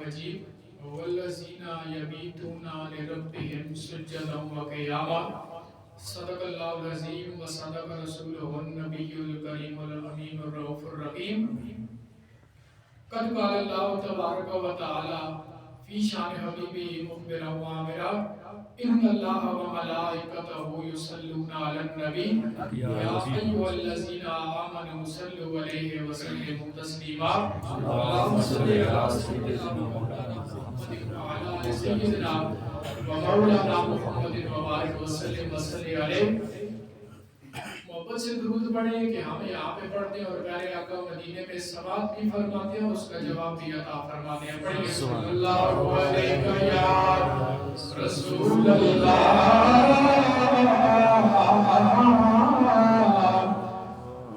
مجید والذین یبیتون لربهم سجدا وقیاما صدق اللہ العظیم وصدق رسولہ النبی الکریم الامین الرؤوف الرحیم قد قال اللہ تبارک و تعالی فی شان حبیبی مخبرا و آمرا ان اللہ و ملائکتہ یصلون علی النبی یا ایھا الذین آمنوا صلوا علیہ وسلموا تسلیما اللہم صلی علی سیدنا محمد وعلی آل سیدنا و مولانا محمد وبارک وسلم وصلی علیہ۔ محبت سے درود پڑھیں کہ ہم یہاں پہ پڑھتے ہیں اور پیارے آقا مدینے میں ثواب بھی فرماتے ہیں اور اس کا جواب بھی عطا فرماتے ہیں۔ پڑھیں صلی اللہ علیہ یا رسول اللہ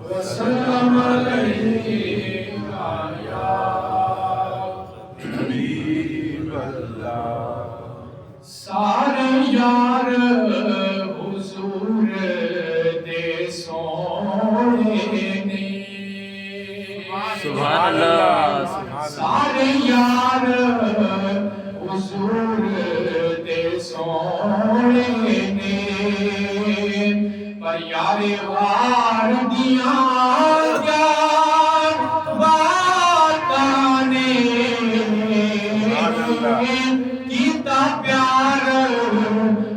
وسلم علیہ یا حبیب اللہ۔ سارے یار حضور سبحان اللہ، سارے یار حضور دے سونے نے پر یار وار دیاں باتاں نے کیتا پیار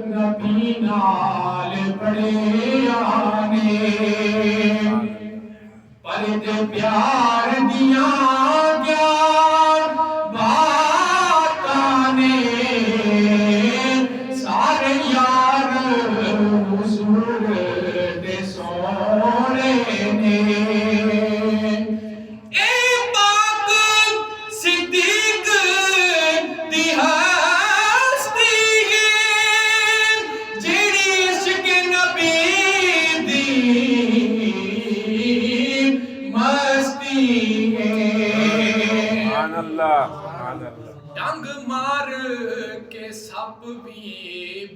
نبی نال بڑے آنے پردے پیار دیاں باتاں نے سارے یار حضور دے سونے نے۔ اے پاک صدیق دی ہستی ہے جیڑی عشق نبی دی مستی ہے۔ ڈنگ مار کے سپ بھی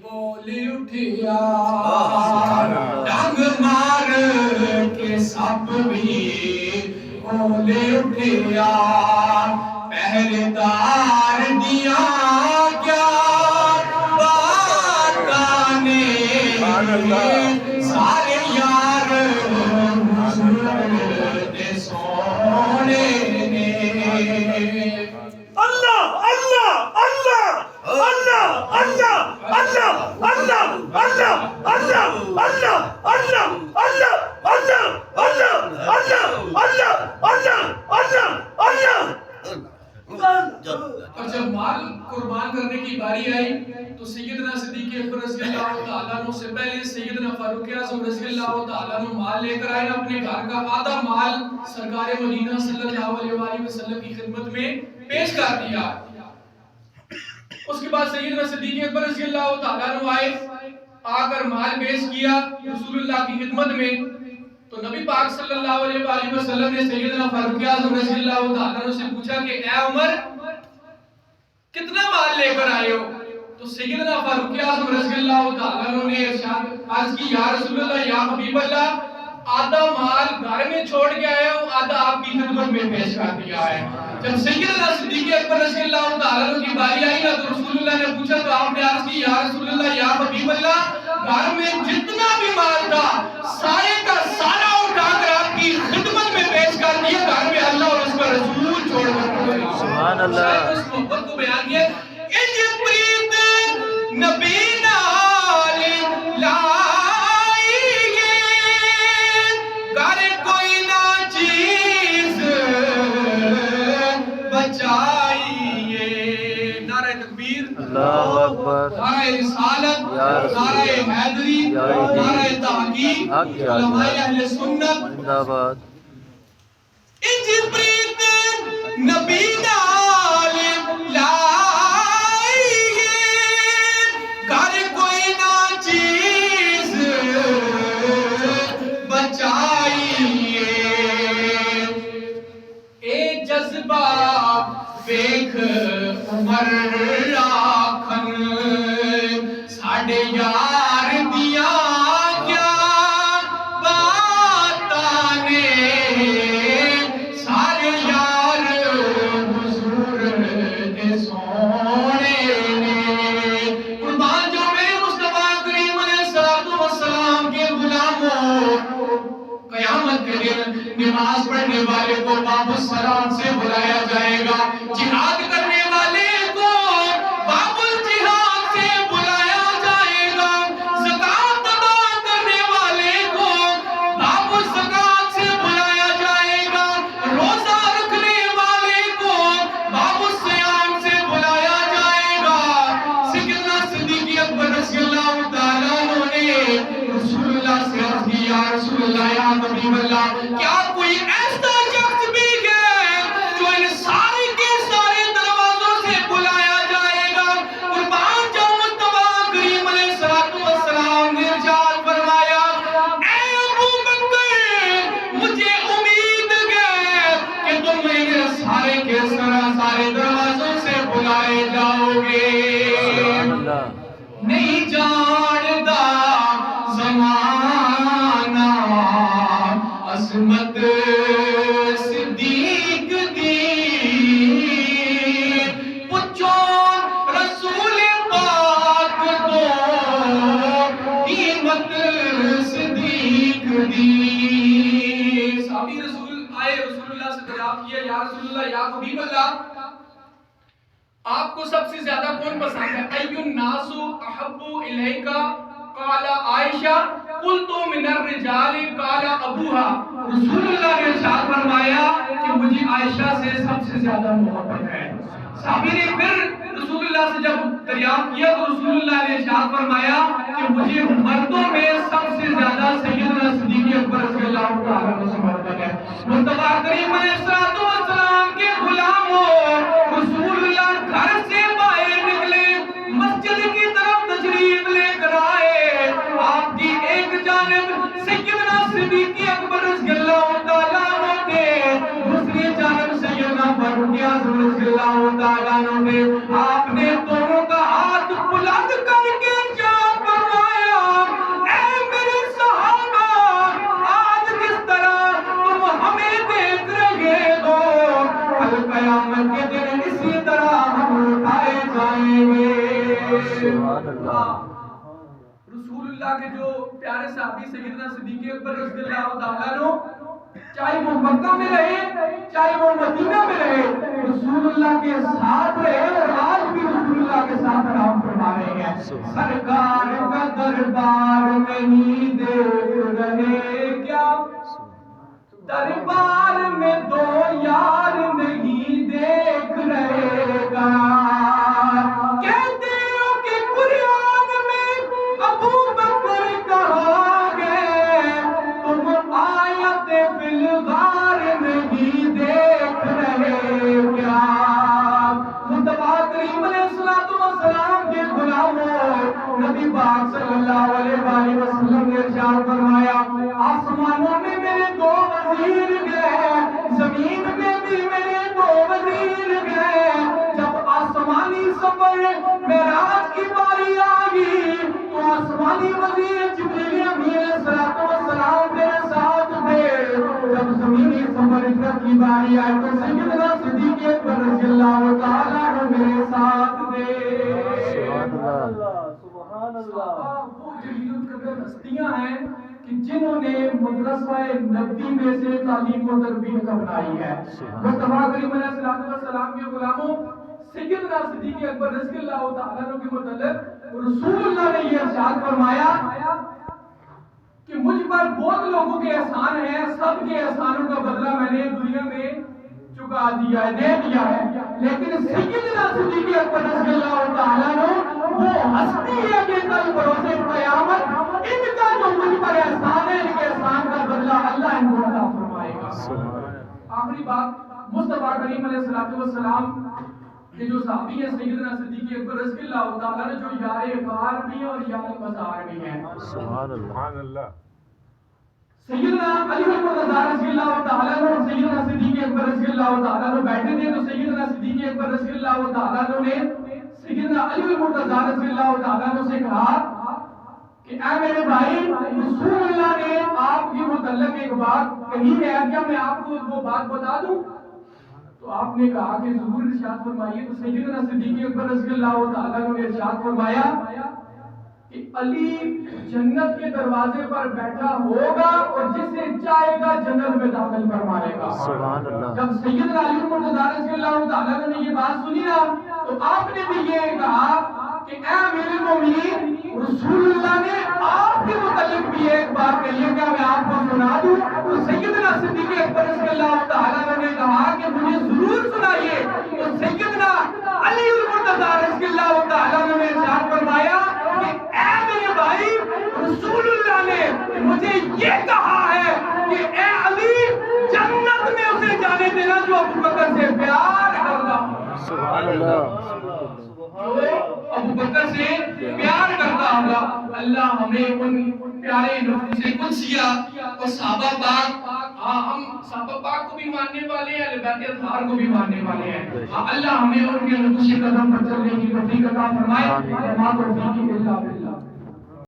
بول اٹھیا، ڈنگ مار کے سپ بھی بول اٹھیا، پہرےدار دیاں کیا باتاں نے سارے یار حضور دے سونے نے۔ اللہ اللہ اللہ اللہ اللہ اللہ اللہ اللہ اللہ اللہ اللہ اللہ اللہ اللہ اللہ اللہ اللہ۔ اور جب مال قربان کرنے کی باری آئی تو سیدنا صدیق اکبر رضی اللہ تعالیٰ عنہ سے پہلے سیدنا فاروق اعظم رضی اللہ تعالیٰ عنہ مال لے کر آئے اپنے گھر کا آدھا مال سرکار مدینہ صلی اللہ علیہ وآلہ وسلم کی خدمت میں پیش کر دیا۔ اس کے بعد سیدنا صدیق اکبر رضی اللہ تعالیٰ عنہ آئے، آ کر مال پیش کیا رسول اللہ کی خدمت میں، تو نبی پاک صلی اللہ علیہ وآلہ وسلم نے سیدنا فاروق اعظم رضی اللہ تعالیٰ عنہ سے پوچھا کہ اے عمر کتنا مال لے کر آئے ہو؟ تو سیدنا فاروق اعظم رضی اللہ تعالیٰ عنہ نے عرض کی یا رسول اللہ یا حبیب اللہ آدھا مال گھر میں چھوڑ کے آئے ہو، آدھا آپ کی خدمت میں پیش کر دیا ہے۔ جب سیدنا صدیق اکبر رضی اللہ تعالیٰ عنہ کی باری آئی نا تو رسول اللہ نے پوچھا تو آپ نے عرض کی یا رسول اللہ یا حبیب اللہ گھر میں جتنا بھی مال تھا سارے کا سارا اٹھا کر آپ کی خدمت میں پیش کر دیا، گھر میں اللہ اور اس کا رسول چھوڑ کر۔ سبحان اللہ۔ اس محبت کو بیان کیا انج پریت نبی نال لائی گھر کوئی نہ چیز بچائیے۔ نعرہ تکبیر، اللہ اکبر، نعرہ رسالت، نعرہ حیدری، نعرہ تحقیق، علماء اہل سنت زندہ باد۔ انج پریت نبی نال لائی گھر کوئی نہ چیز بچائیے۔ اے جذبہ ویکھ عمر آکھن ساڈے یار دیاں کیا باتاں نے سارے یار حضور دے جہاد کرنے والے کو باب الجہاد سے بلایا جائے گا، زکوٰۃ ادا کرنے والے کو باب الزکوٰۃ سے بلایا جائے گا، روزہ رکھنے والے کو باب الصیام سے بلایا جائے گا۔ سیدنا صدیق اکبر رضی اللہ تعالیٰ عنہ نے رسول اللہ سے عرض کی، یا رسول اللہ، یا حبیب اللہ، کیا کوئی ایسا شخص بھی ہے جو ان سارے کے سارے دروازوں سے بلایا جائے گا؟ قربان جاؤں مصطفیٰ کریم علیہ السلام نے ارشاد فرمایا، اے ابو بکر، مجھے امید ہے کہ تم ان سارے کے سارے دروازوں سے بلائے جاؤ گے۔ نہیں جانتا زمانہ عظمت صدیق دی، پوچھو رسول پاک تو قیمت صدیق دی۔ صحابی رسول آئے، رسول اللہ سے دریافت کیا، یا رسول اللہ، یا حبیب اللہ، آپ کو سب سے زیادہ کون پسند ہے؟ ای الناس احب الیک؟ قال عائشہ، قلت من الرجال قال ابوہا۔ رسول اللہ نے ارشاد فرمایا کہ مجھے عائشہ سے سب سے زیادہ محبت ہے۔ صحابی نے پھر رسول اللہ سے جب دریافت کیا تو رسول اللہ نے ارشاد فرمایا کہ مجھے مردوں میں سب سے زیادہ سیدنا صدیق اکبر رضی اللہ تعالیٰ عنہ سے محبت ہے۔ مصطفیٰ کریم علیہ السلام کے غلاموں، رسول اللہ گھر سے باہر نکلے، مسجد کی طرف تشریف لے کر آئے، آپ کی ایک جانب سیدنا صدیق اکبر رضی اللہ تعالیٰ عنہ تھے، دوسری جانب سیدنا فاروق اعظم رضی اللہ تعالیٰ عنہ تھے۔ آپ نے دونوں کا ہاتھ بلند کر کے ارشاد فرمایا، اے میرے صحابہ، آج جس طرح تم ہمیں دیکھ رہے ہو، کل قیامت کے دن اسی طرح ہم اٹھائے جائیں گے۔ رسول اللہ کے جو پیارے صحابی سیدنا صدیق اکبر رضی اللہ تعالیٰ عنہ، چاہے وہ مکہ میں رہے چاہے وہ مدینہ میں رہے، رسول اللہ کے ساتھ رہے اور آج بھی رسول اللہ کے ساتھ آرام فرما رہے ہیں۔ سرکار کا دربار نہیں دیکھ رہے کیا؟ دربار میں دو یار نہیں دیکھ رہے گا؟ کہتے ہو کہ قرآن میں ابو بکر کہا گئے، تم آیت فی الغار نہیں دیکھ رہے کیا؟ مصطفیٰ کریم علیہ السلام کے غلاموں، نبی پاک صلی اللہ علیہ وآلہ وسلم نے ارشاد فرمایا، آسمانوں میں میرے دو وزیر گئے، زمین میں بھی میرے دو وزیر گئے۔ جب آسمانی سفر معراج کی باری آئی تو آسمانی وزیر جبریل امین علیہ السلام میرے ساتھ تھے، جب زمینی سفر ہجرت کی باری آئی تو سیدنا صدیق اکبر رضی اللہ تعالیٰ عنہ میرے ساتھ تھے۔ سبحان اللہ۔ وہ جلیل القدر ہستیاں ہیں کہ جنہوں نے مدرسہ نبوی میں سے تعلیم و تربیت اپنائی ہے۔ مصطفیٰ کریم علیہ السلام کے غلاموں، سیدنا صدیق اکبر رضی اللہ تعالیٰ عنہ کے متعلق رسول اللہ نے یہ ارشاد فرمایا کہ مجھ پر بہت لوگوں کے احسان ہیں، سب کے احسانوں کا بدلہ میں نے دنیا میں چکا دیا ہے، دے دیا ہے، لیکن سیدنا صدیق اکبر رضی اللہ تعالیٰ عنہ وہ ہستی ہے کہ کل بروز قیامت ان کا جو مجھ پر احسان ہے، ان کے احسان کا بدلہ اللہ ان کو عطا فرمائے گا۔ آخری بات، مصطفیٰ کریم علیہ السلام کہ جو صحابی ہیں سیدنا صدیق اکبر رضی اللہ تعالیٰ عنہ، جو یار غار بھی ہیں اور یار مزار بھی ہیں۔ سبحان اللہ۔ سیدنا علی المرتضیٰ رضی اللہ تعالیٰ عنہ اور سیدنا صدیق اکبر رضی اللہ تعالیٰ عنہ بیٹھے تھے تو سیدنا صدیق اکبر رضی اللہ تعالیٰ عنہ نے سیدنا علی المرتضیٰ رضی اللہ تعالیٰ عنہ سے کہا کہ اے میرے بھائی، رسول اللہ نے آپ کی متعلق ایک بات کہی ہے، کیا میں آپ کو وہ بات بتا دوں؟ تو آپ نے کہا کہ ضرور ارشاد فرمائیے۔ تو سیدنا صدیق اکبر رضی اللہ تعالیٰ عنہ نے ارشاد فرمایا کہ علی جنت کے دروازے پر بیٹھا ہوگا اور جسے چاہے گا جنت میں داخل فرمائے گا۔ جب سیدنا علی المرتضیٰ رضی اللہ تعالیٰ نے یہ بات سنی نا تو آپ نے بھی یہ کہا کہ اے امیر المومنین، رسول اللہ نے آپ کے متعلق بھی ایک بات کہی ہے، کیا میں آپ کو سنا دوں؟ تو سیدنا صدیق اکبر رضی اللہ تعالیٰ نے کہا کہ مجھے ضرور سنائیے۔ تو سیدنا علی المرتضیٰ رضی اللہ تعالیٰ نے ارشاد فرمایا کہ اے میرے بھائی، رسول اللہ نے مجھے یہ کہا ہے کہ اے علی، جنت میں اسے جانے دینا جو ابو بکر سے پیار کرتا ہوں، سبحان اللہ، جو ابو بکر سے پیار کرتا ہوگا۔ اللہ ہمیں ان پیارے نفوس قدسیہ اور صحابہ پاک، ہم صحابہ پاک کو بھی ماننے والے ہیں، اہل بیت اطہار کو بھی ماننے والے ہیں، اللہ ہمیں ان کے نقوش قدم پر چلنے کی توفیق عطا فرمائے۔ وما توفیقی الا باللہ۔